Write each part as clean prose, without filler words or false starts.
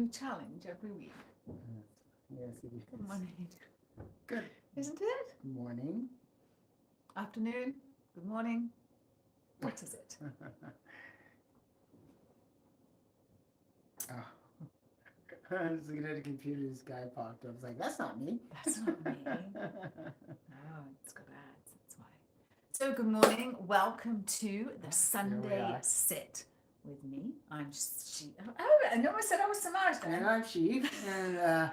new challenge every week. Yes, it is. Good morning. Good Isn't it? morning. Afternoon. Good morning. What is it? Oh. I was looking at the computer, this guy popped up. I was like, that's not me. That's not me. Oh, it's got ads, that's why. So good morning. Welcome to the Sunday are. Sit with me. I'm she. Oh, I know I said I was Samaritan. And I'm Chief. And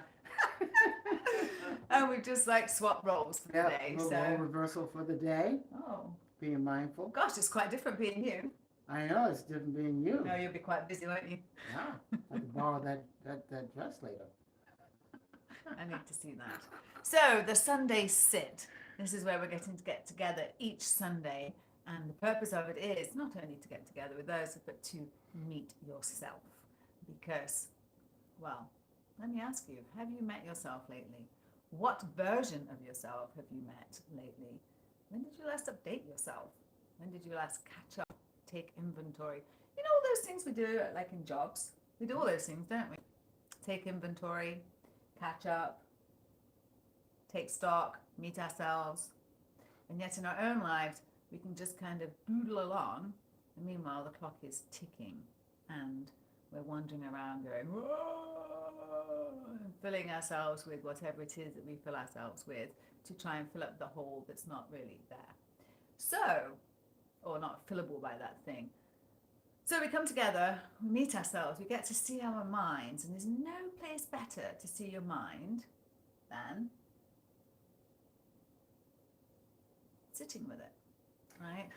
And we've just like swapped roles for yep, today. a little role reversal for the day. Oh, Being mindful. gosh, it's quite different being you. I know, it's different being you. No, you'll be quite busy, won't you? Yeah. I have to borrow that dress later. I need to see that. So the Sunday Sit. This is where we're getting to get together each Sunday, and the purpose of it is not only to get together with others, but to meet yourself. Because, well, let me ask you, have you met yourself lately? What version of yourself have you met lately? When did you last update yourself? When did you last catch up, take inventory? You know all those things we do, like in jobs? We do all those things, don't we? Take inventory, catch up, take stock, meet ourselves. And yet in our own lives, we can just kind of doodle along. And meanwhile, the clock is ticking and we're wandering around going, whoa, and filling ourselves with whatever it is that we fill ourselves with to try and fill up the hole that's not really there. So, or not fillable by that thing. So we come together, we meet ourselves, we get to see our minds, and there's no place better to see your mind than sitting with it, right?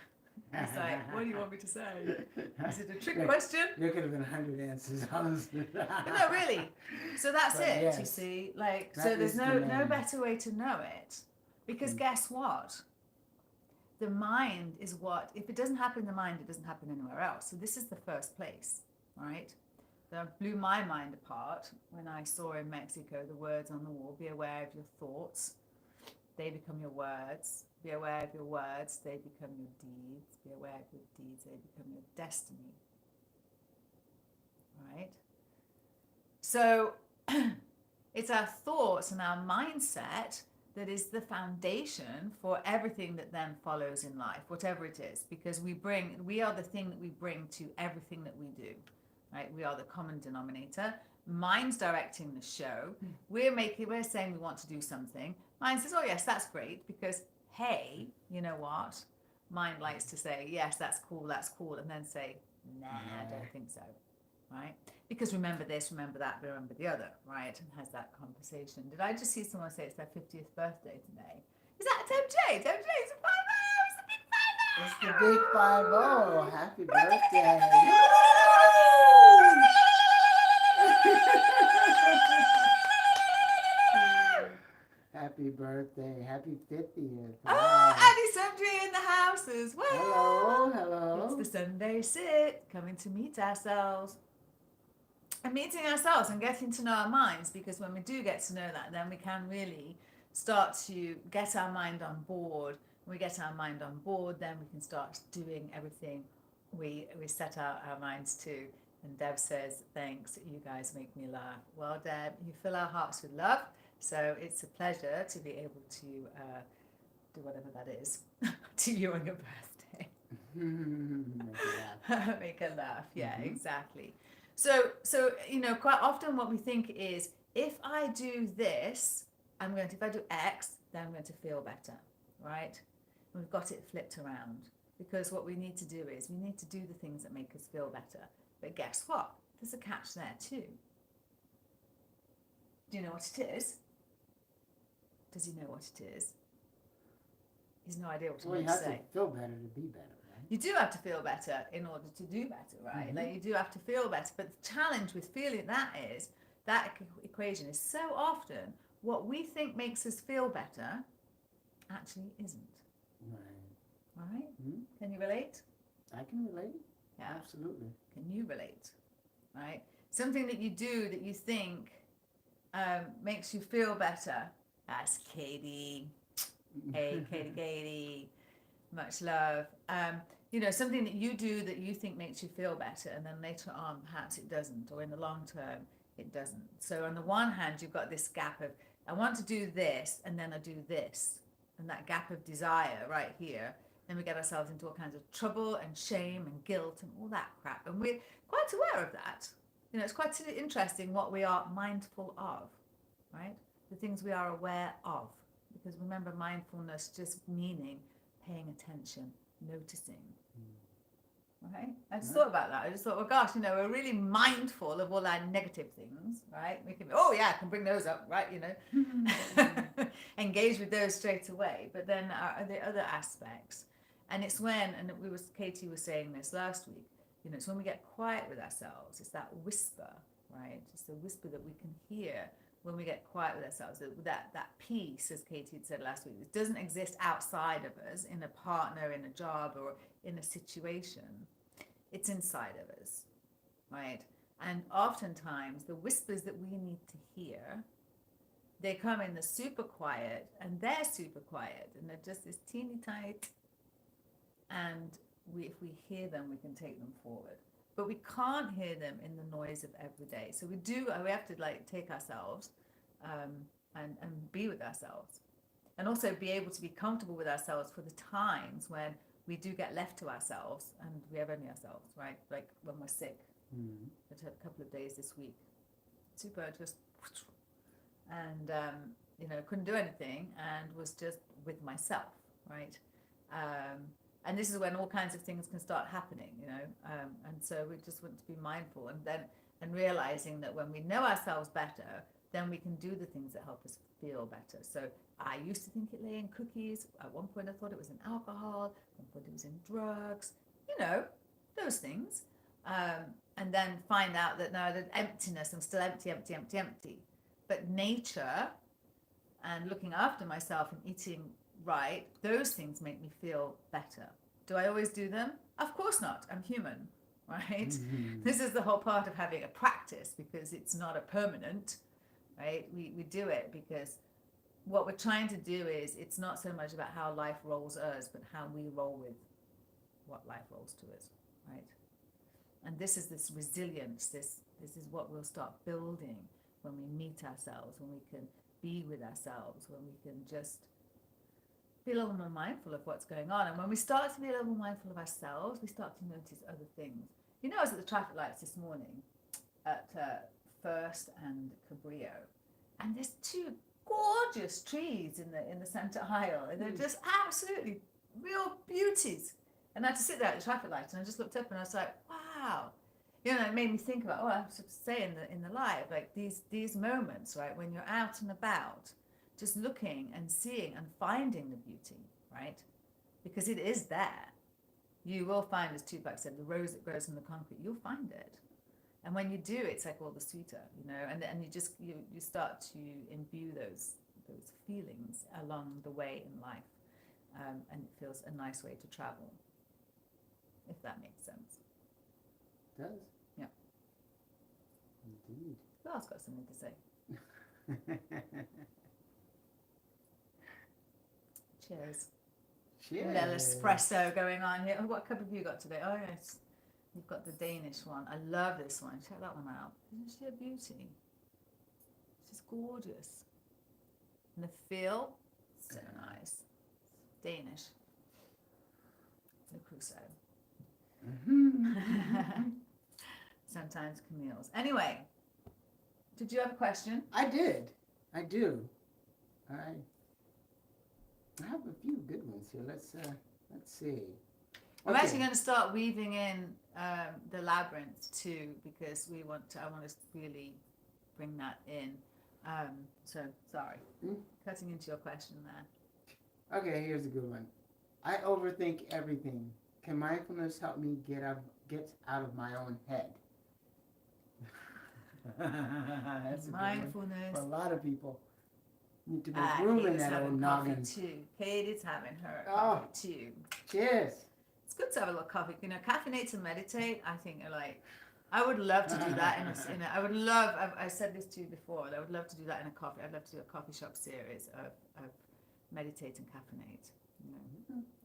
It's like, what do you want me to say? Is it a trick question? There could have been 100 answers, honestly. No, really. So that's But it, yes, you see. Like, that so there's is the no name. better way to know it. Because guess what? The mind is what, if it doesn't happen in the mind, it doesn't happen anywhere else. So this is the first place, right? That blew my mind apart when I saw in Mexico the words on the wall, be aware of your thoughts, they become your words. Be aware of your words, they become your deeds. Be aware of your deeds, they become your destiny. Right? So it's our thoughts and our mindset that is the foundation for everything that then follows in life, whatever it is, because we are the thing that we bring to everything that we do, right? We are the common denominator. Mind's directing the show. We're saying we want to do something. Mind says, oh yes, that's great, because hey, you know what? Mind likes to say, yes, that's cool, and then say, nah, I don't think so, right? Because remember this, remember that, remember the other, right? And has that conversation. Did I just see someone say it's their 50th birthday today? Is that Deb J? Deb J, it's a 5-0, it's the big 5-0. It's the big 5-0. Happy birthday. Happy birthday. Happy 50th. Oh, Wow. Annie Sundry in the house as well. Hello, hello. It's the Sunday Sit, coming to meet ourselves. And meeting ourselves and getting to know our minds, because when we do get to know that, then we can really start to get our mind on board. When we get our mind on board, then we can start doing everything we set our minds to. And Deb says, thanks, you guys make me laugh. Well, Deb, you fill our hearts with love. So it's a pleasure to be able to do whatever that is to you on your birthday. Make a laugh. Yeah, exactly. So you know, quite often what we think is, if I do this, if I do X, then I'm going to feel better, right? And we've got it flipped around, because what we need to do is we need to do the things that make us feel better. But guess what? There's a catch there too. Do you know what it is? Does he know what it is? He's no idea what I'm going to say. Well, you have to feel better to be better, right? You do have to feel better in order to do better, right? Like, you do have to feel better. But the challenge with feeling that is, that equation is so often what we think makes us feel better actually isn't. Right. Right? Can you relate? I can relate. Yeah. Absolutely. Can you relate? Right? Something that you do that you think makes you feel better. That's Katie. Hey, Katie. Much love. You know, something that you do that you think makes you feel better, and then later on, perhaps it doesn't, or in the long term, it doesn't. So on the one hand, you've got this gap of, I want to do this, and then I do this. And that gap of desire right here, then we get ourselves into all kinds of trouble and shame and guilt and all that crap. And we're quite aware of that. It's quite interesting what we are mindful of, right? The things we are aware of. Because remember, mindfulness just meaning paying attention, noticing. Okay, I just thought about that. I just thought, well, gosh, we're really mindful of all our negative things, right? We can, oh yeah, I can bring those up, right? Engage with those straight away. But then the other aspects, and it's when, and Katie was saying this last week, it's when we get quiet with ourselves. It's that whisper, right? It's the whisper that we can hear when we get quiet with ourselves. That peace, as Katie had said last week, it doesn't exist outside of us, in a partner, in a job, or in a situation. It's inside of us, right? And oftentimes the whispers that we need to hear, they come in the super quiet, and they're super quiet, and they're just this teeny tiny, and if we hear them, we can take them forward. But we can't hear them in the noise of every day. So we have to take ourselves and be with ourselves, and also be able to be comfortable with ourselves for the times when we do get left to ourselves, and we have only ourselves, right? Like when we're sick. I had a couple of days this week, super just, and couldn't do anything, and was just with myself, right? And this is when all kinds of things can start happening, and so we just want to be mindful, and realizing that when we know ourselves better, then we can do the things that help us feel better. So I used to think it lay in cookies. At one point I thought it was in alcohol. At one point it was in drugs, those things. And then find out that no, the emptiness, I'm still empty. But nature and looking after myself and eating right, those things make me feel better. Do I always do them? Of course not. I'm human, right? This is the whole part of having a practice, because it's not a permanent, right? We do it because what we're trying to do is, it's not so much about how life rolls us, but how we roll with what life rolls to us, right? And this is this resilience, this is what we'll start building when we meet ourselves, when we can be with ourselves, when we can just be a little more mindful of what's going on. And when we start to be a little more mindful of ourselves, we start to notice other things. I was at the traffic lights this morning at First and Cabrillo, and there's two gorgeous trees in the center aisle, and they're just absolutely real beauties. And I had to sit there at the traffic lights, and I just looked up, and I was like, wow. It made me think about, I was to say in the live, like these moments, right, when you're out and about, just looking and seeing and finding the beauty, right? Because it is there. You will find, as Tupac said, the rose that grows in the concrete, you'll find it. And when you do, it's like all the sweeter, and you start to imbue those feelings along the way in life. And it feels a nice way to travel, if that makes sense. It does. Yeah. Indeed. Who else got something to say? Cheers. Cheers. A little espresso going on here. Oh, what cup have you got today? Oh, yes. You've got the Danish one. I love this one. Check that one out. Isn't she a beauty? She's gorgeous. And the feel, so nice. Danish. Le Crusoe. Sometimes Camille's. Anyway, did you have a question? I did. I do. I have a few good ones here. Let's see. I'm actually going to start weaving in the labyrinth too, because I want to really bring that in. So sorry, cutting into your question there. Okay, here's a good one. I overthink everything. Can mindfulness help me get out of my own head? That's Mindfulness. for a lot of people. Need to make room in that old noggin. Too. Katie's having her coffee too. Cheers. It's good to have a little coffee. Caffeinate to meditate, I think, I would love to do that I would love, I said this to you before, I would love to do that in a coffee. I'd love to do a coffee shop series of meditate and caffeinate.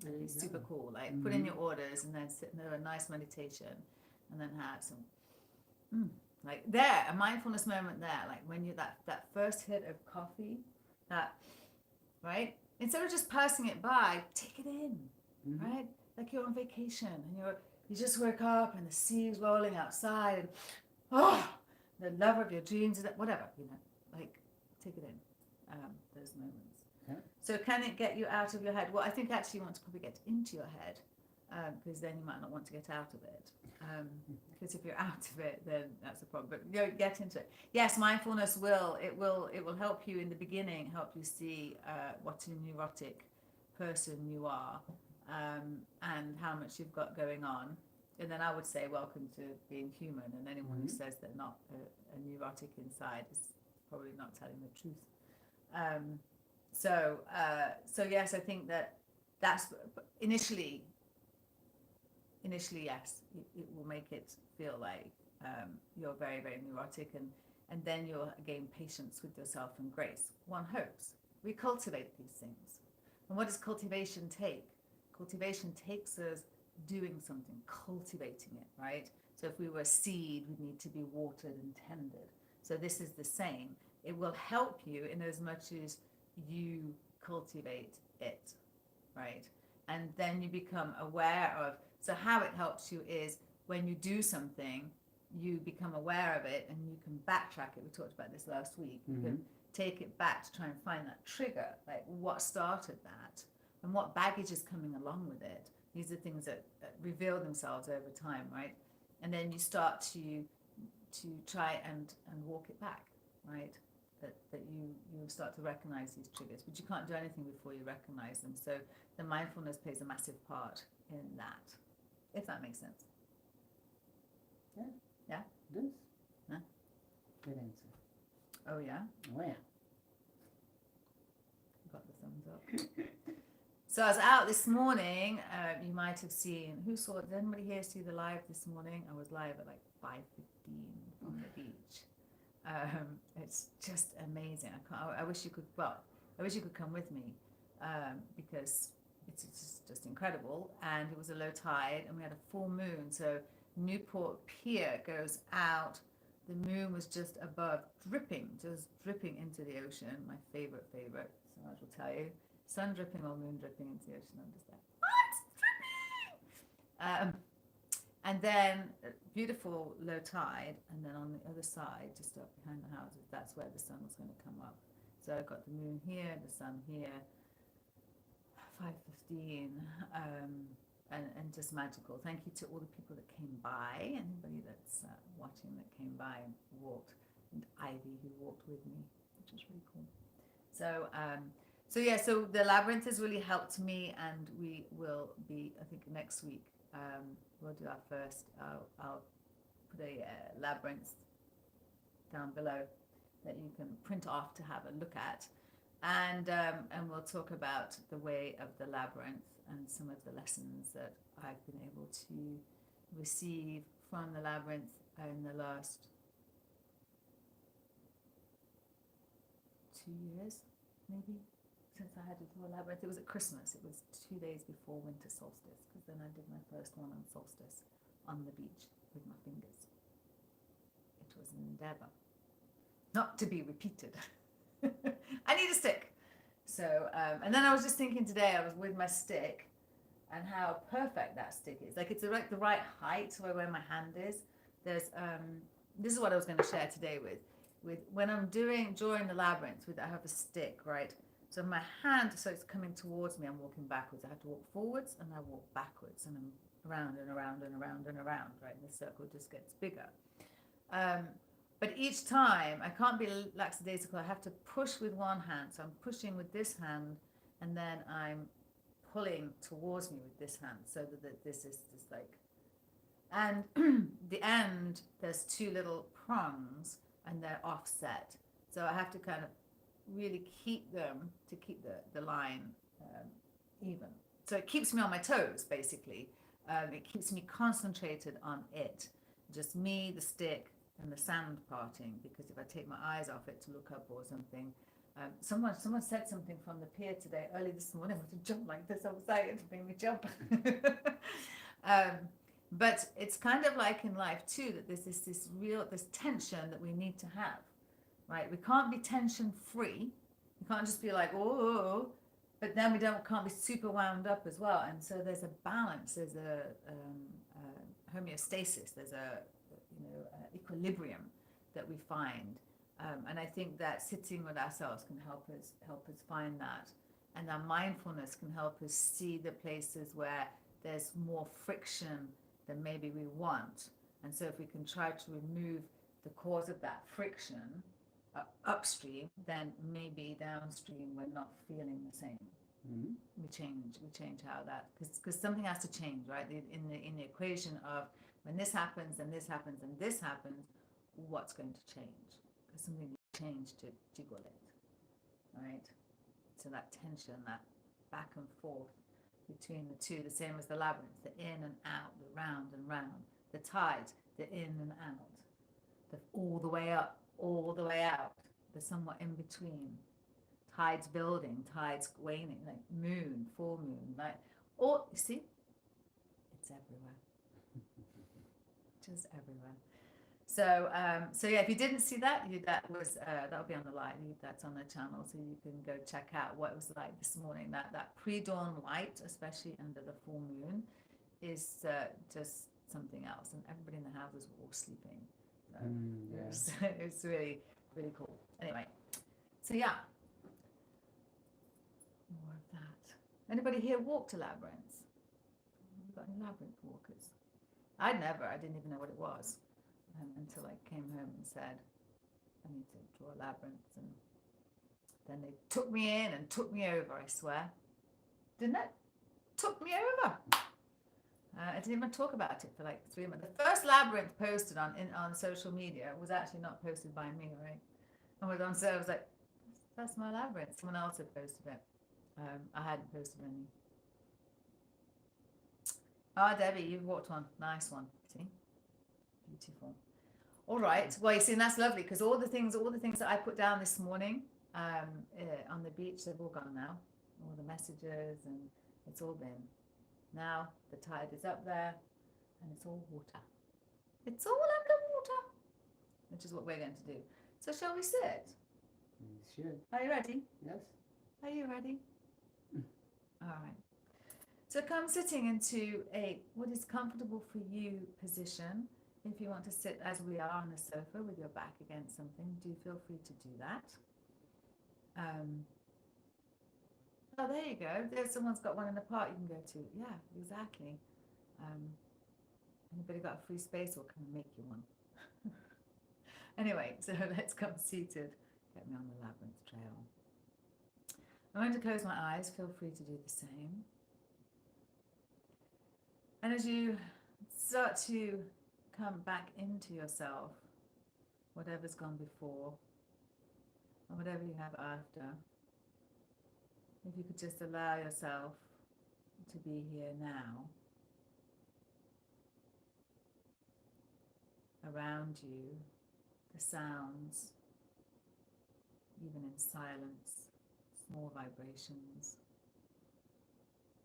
It'd be super cool. Like put in your orders and then sit in a nice meditation and then have some Like there, a mindfulness moment there, like when you that first hit of coffee, that right? Instead of just passing it by, take it in, right? Like you're on vacation and you just wake up and the sea's rolling outside and the love of your dreams, whatever, like take it in, those moments. Yeah. So can it get you out of your head? Well, I think actually you want to probably get into your head, because then you might not want to get out of it. Because if you're out of it, then that's a problem. But get into it. Yes, mindfulness will help you in the beginning, help you see what a neurotic person you are, and how much you've got going on. And then I would say, welcome to being human. And anyone who says they're not a neurotic inside is probably not telling the truth. So yes, I think that's initially, yes, it will make it feel like you're very, very neurotic, and then you'll gain patience with yourself and grace. One hopes. We cultivate these things. And what does cultivation take? Cultivation takes us doing something, cultivating it, right? So if we were a seed, we'd need to be watered and tended. So this is the same. It will help you in as much as you cultivate it, right? And then you become aware of, so how it helps you is when you do something, you become aware of it and you can backtrack it. We talked about this last week. You can take it back to try and find that trigger, like what started that and what baggage is coming along with it. These are things that reveal themselves over time, right? And then you start to try and walk it back, right? That you start to recognize these triggers, but you can't do anything before you recognize them. So the mindfulness plays a massive part in that, if that makes sense. Yeah. Yeah? It does. Huh? Good answer. Oh, yeah? Oh, yeah. Got the thumbs up. So I was out this morning. You might have seen, did anybody here see the live this morning? I was live at like 5:15 on the beach. It's just amazing. I wish you could come with me, because it's just incredible. And it was a low tide and we had a full moon. So Newport Pier goes out. The moon was just above, just dripping into the ocean. My favorite. Sarge will tell you. Sun dripping or moon dripping into the ocean. I'm just like, what? Dripping! And then beautiful low tide, and then on the other side, just up behind the houses, that's where the sun was going to come up. So I've got the moon here, the sun here, 5:15, and just magical. Thank you to all the people that came by, anybody that's watching that came by and walked, and Ivy who walked with me, which was really cool. So the labyrinth has really helped me, and we will be, I think next week, we'll do our first, I'll put a labyrinth down below that you can print off to have a look at, and we'll talk about the way of the labyrinth and some of the lessons that I've been able to receive from the labyrinth in the last 2 years, maybe, since I had to do a labyrinth. It was at Christmas. It was 2 days before winter solstice, because then I did my first one on solstice on the beach with my fingers. It was an endeavor, not to be repeated. I need a stick. So, and then I was just thinking today, I was with my stick and how perfect that stick is. Like it's like the right height where my hand is. There's, this is what I was going to share today with when I'm drawing the labyrinth I have a stick, right? So my hand, so it's coming towards me, I'm walking backwards. I have to walk forwards and I walk backwards, and I'm around and around and around and around, right? And the circle just gets bigger. But each time I can't be lackadaisical. I have to push with one hand. So I'm pushing with this hand, and then I'm pulling towards me with this hand, so that this is just like, and the end, there's two little prongs and they're offset. So I have to kind of really keep them to keep the line even. So it keeps me on my toes, basically. It keeps me concentrated on it. Just me, the stick, and the sand parting, because if I take my eyes off it to look up or something, someone said something from the pier today, early this morning. I want to jump like this. I was excited to make me jump. But it's kind of like in life too, that there's this tension that we need to have, right? We can't be tension free. We can't just be like, oh, but then can't be super wound up as well. And so there's a balance, there's a homeostasis, there's a equilibrium that we find. And I think that sitting with ourselves can help us find that. And our mindfulness can help us see the places where there's more friction than maybe we want. And so if we can try to remove the cause of that friction upstream, then maybe downstream we're not feeling the same. Mm-hmm. We change how that, because something has to change, right? In the equation of when this happens and this happens and this happens, what's going to change? Because something needs to change to jiggle it, right? So that tension, that back and forth between the two, the same as the labyrinth, the in and out, the round and round, the tides, the in and out, the all the way up, all the way out, the somewhat in between, tides building, tides waning, like moon, full moon, like, or you see, it's everywhere, just everywhere. So yeah, if you didn't see that, that'll be on the light. That's on the channel, so you can go check out what it was like this morning. That pre-dawn light, especially under the full moon, is just something else. And everybody in the house was all sleeping. So it was really, really cool. Anyway, so yeah, more of that. Anybody here walked a labyrinth? You got any labyrinth walkers? I didn't even know what it was. Until I came home and said, I need to draw a labyrinth. And then they took me in and took me over, I swear. Didn't it? Took me over. I didn't even talk about it for like 3 months. The first labyrinth posted on social media was actually not posted by me, right? And was on, so I was like, that's my labyrinth. Someone else had posted it. I hadn't posted any. Ah, Debbie, you've walked one. Nice one. See? Beautiful. All right. Well, you see, and that's lovely, because all the things that I put down this morning on the beach, they've all gone now. All the messages, and it's all been. Now the tide is up there, and it's all water. It's all underwater, which is what we're going to do. So shall we sit? You should. Are you ready? Yes. Are you ready? All right. So come sitting into what is comfortable for you position. If you want to sit as we are on the sofa with your back against something, do feel free to do that. Oh, there you go. There's someone's got one in the park you can go to. Yeah, exactly. Anybody got a free space, or can I make you one? Anyway, so let's come seated. Get me on the labyrinth trail. I'm going to close my eyes. Feel free to do the same. And as you start to come back into yourself, whatever's gone before and whatever you have after, if you could just allow yourself to be here now. Around you, the sounds, even in silence, small vibrations,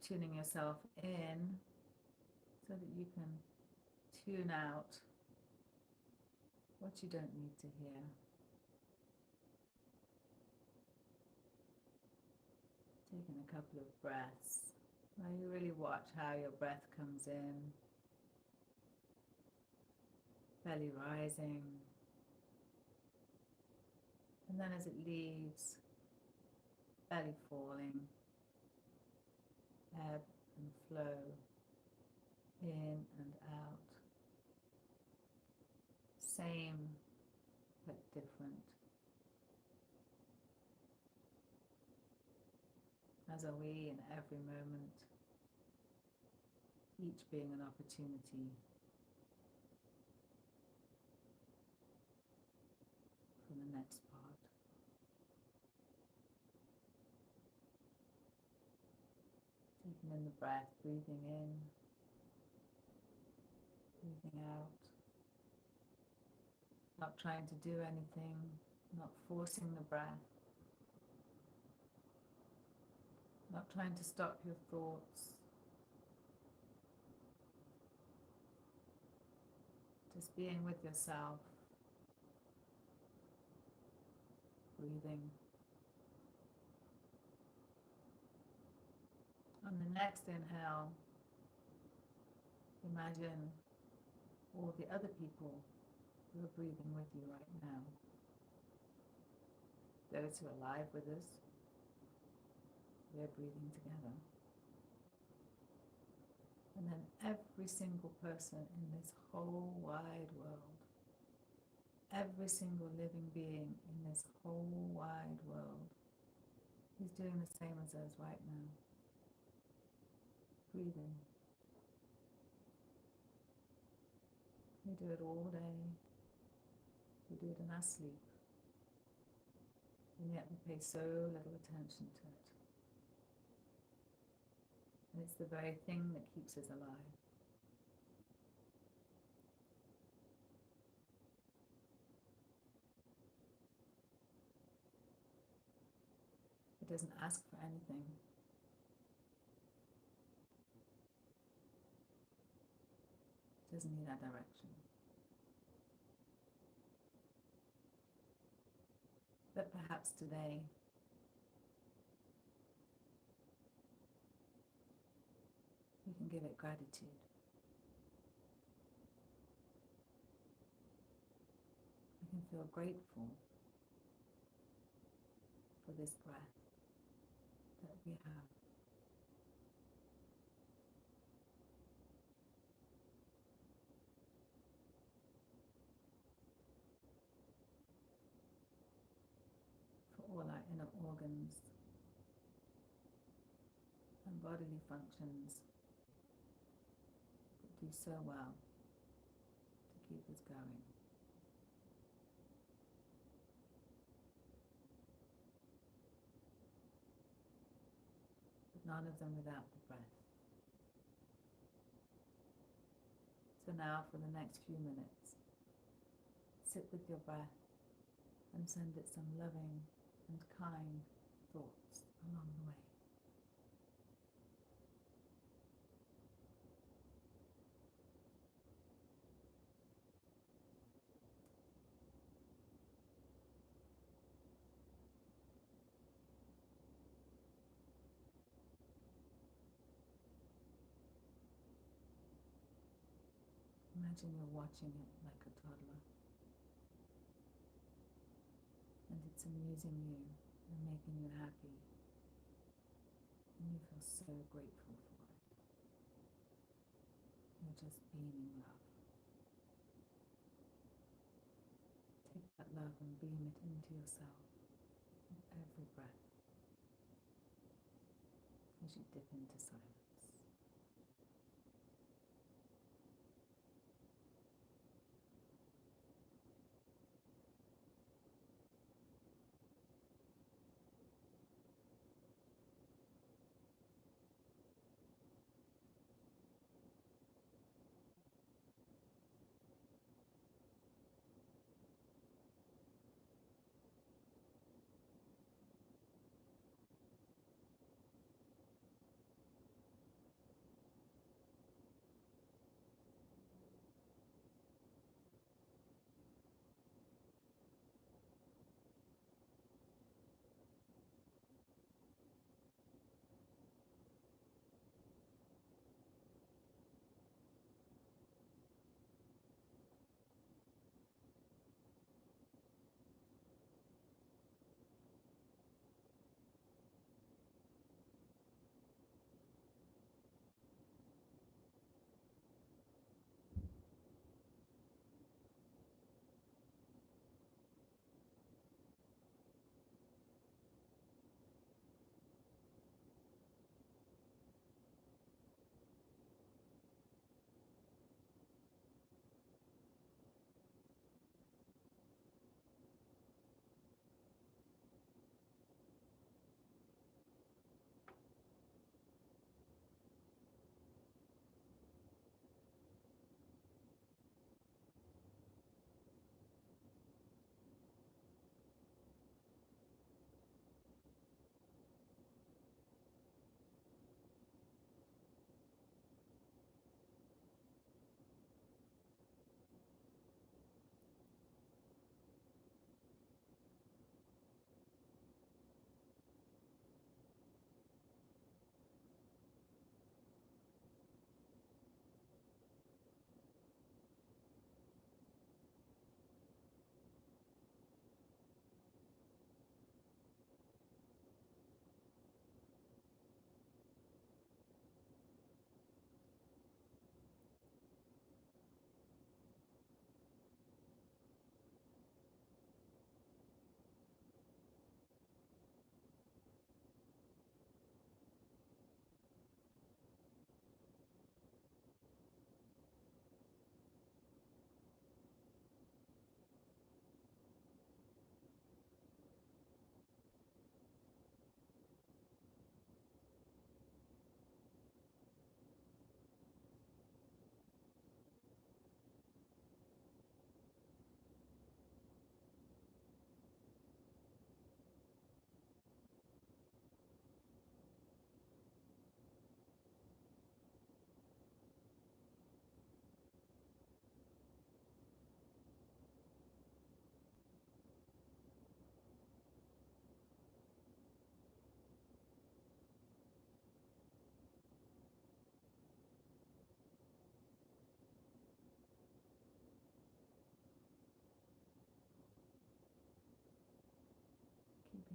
tuning yourself in so that you can tune out what you don't need to hear. Taking a couple of breaths where you really watch how your breath comes in, belly rising, and then as it leaves, belly falling, ebb and flow, in and out. Same but different. As are we in every moment, each being an opportunity for the next part. Taking in the breath, breathing in, breathing out. Not trying to do anything, not forcing the breath, not trying to stop your thoughts. Just being with yourself, breathing. On the next inhale, imagine all the other people who are breathing with you right now. Those who are alive with us, we're breathing together. And then every single person in this whole wide world, every single living being in this whole wide world is doing the same as us right now. Breathing. We do it all day. We do it in our sleep. And yet we pay so little attention to it. And it's the very thing that keeps us alive. It doesn't ask for anything. It doesn't need our direction. But perhaps today, we can give it gratitude. We can feel grateful for this breath that we have. For all our inner organs and bodily functions that do so well to keep us going. But none of them without the breath. So now for the next few minutes, sit with your breath and send it some loving and kind thoughts along the way. Imagine you're watching it like a toddler, and it's amusing you and making you happy, and you feel so grateful for it. You're just beaming love. Take that love and beam it into yourself with every breath as you dip into silence.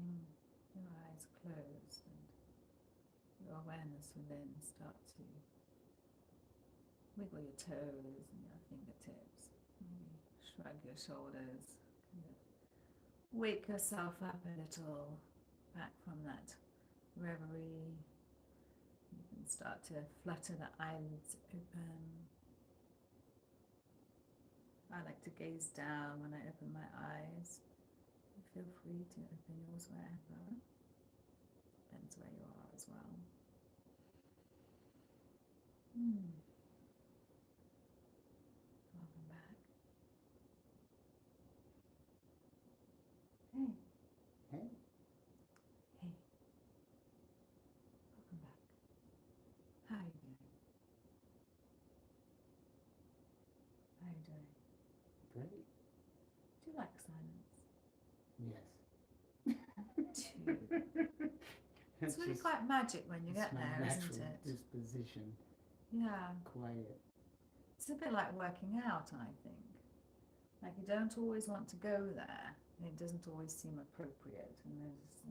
keeping your eyes closed and your awareness within start to wiggle your toes and your fingertips. Maybe shrug your shoulders. Kind of wake yourself up a little back from that reverie. You can start to flutter the eyelids open. I like to gaze down when I open my eyes. Feel free to open yours wherever. Depends where you are as well. Welcome back. Hey. Hey. Hey. Welcome back. How are you doing? How are you doing? Great. Do you like silence? Yes. Too. It's really quite magic when you get there, isn't it? Disposition. Yeah. Quiet. It's a bit like working out, I think. Like you don't always want to go there. It doesn't always seem appropriate. And there's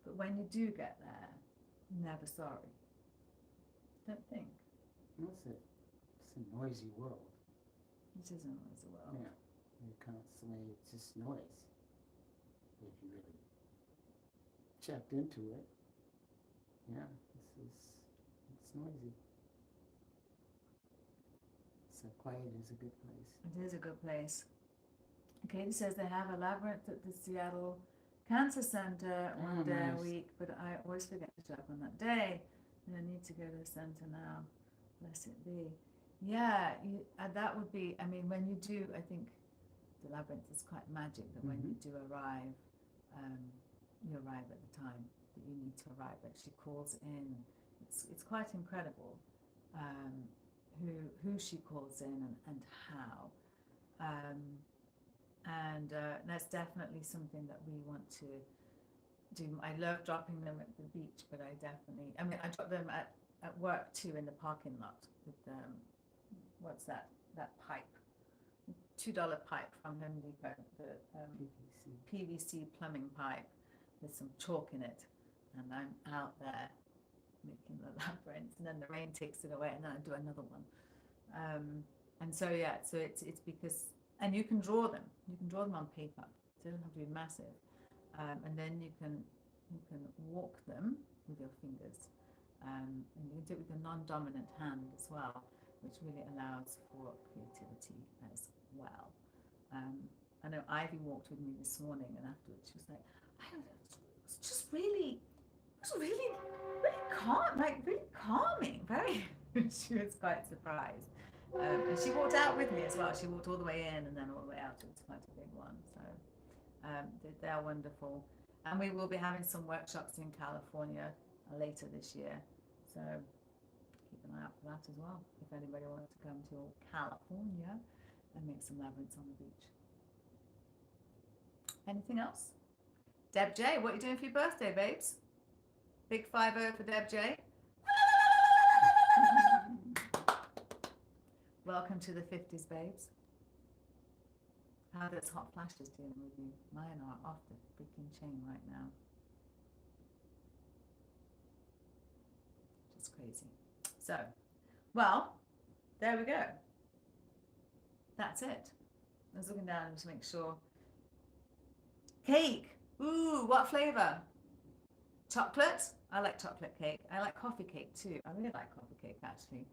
but when you do get there, never sorry. Don't think. It's a noisy world. It is a noisy world. Yeah. You're constantly, it's just noise. If you really checked into it. Yeah, it's noisy. So quiet is a good place. It is a good place. Katie says they have a labyrinth at the Seattle Cancer Center one day a week, but I always forget to show up on that day. And I need to go to the center now. Bless it be. Yeah, that would be, I mean, when you do, I think the labyrinth is quite magic that when you do arrive, you arrive at the time that you need to arrive. Like she calls in. It's quite incredible who she calls in and how. And that's definitely something that we want to do. I love dropping them at the beach, but I drop them at work too in the parking lot with what's that pipe? $2 pipe from Home Depot, the PVC plumbing pipe with some chalk in it, and I'm out there making the labyrinth, and then the rain takes it away, and then I do another one. And so it's because, and you can draw them on paper. They don't have to be massive, and then you can walk them with your fingers, and you can do it with your non-dominant hand as well, which really allows for creativity as well. I know Ivy walked with me this morning, and afterwards she was like, it was really calm, like really calming, very. She was quite surprised. And she walked out with me as well. She walked all the way in and then all the way out. It was quite a big one. So they're wonderful. And we will be having some workshops in California later this year. So keep an eye out for that as well. If anybody wants to come to California and make some labyrinths on the beach. Anything else? Deb J, what are you doing for your birthday, babes? Big 5-0 for Deb J. Welcome to the 50s, babes. How does hot flashes dealing with you? Mine are off the freaking chain right now. Just crazy. So, well, there we go. That's it. I was looking down to make sure. Cake. Ooh, what flavor? Chocolate? I like chocolate cake. I like coffee cake too. I really like coffee cake actually.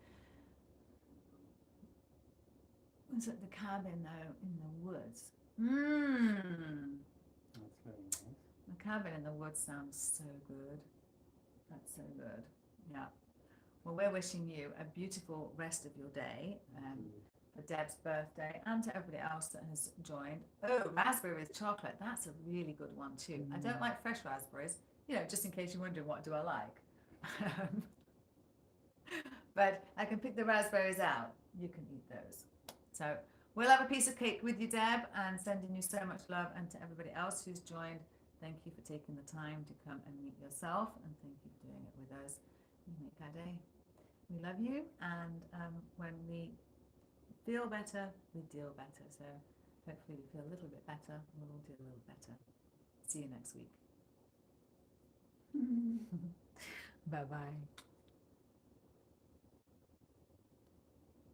Was at the cabin though in the woods. That's very nice. The cabin in the woods sounds so good. That's so good. Yeah. Well, we're wishing you a beautiful rest of your day for Deb's birthday and to everybody else that has joined. Oh, raspberry with chocolate. That's a really good one too. I don't like fresh raspberries, just in case you're wondering what do I like. But I can pick the raspberries out. You can eat those. So we'll have a piece of cake with you, Deb, and sending you so much love. And to everybody else who's joined, thank you for taking the time to come and meet yourself. And thank you for doing it with us. You make our day. We love you. And when we feel better, we deal better. So hopefully we feel a little bit better. We'll all do a little better. See you next week. Bye-bye.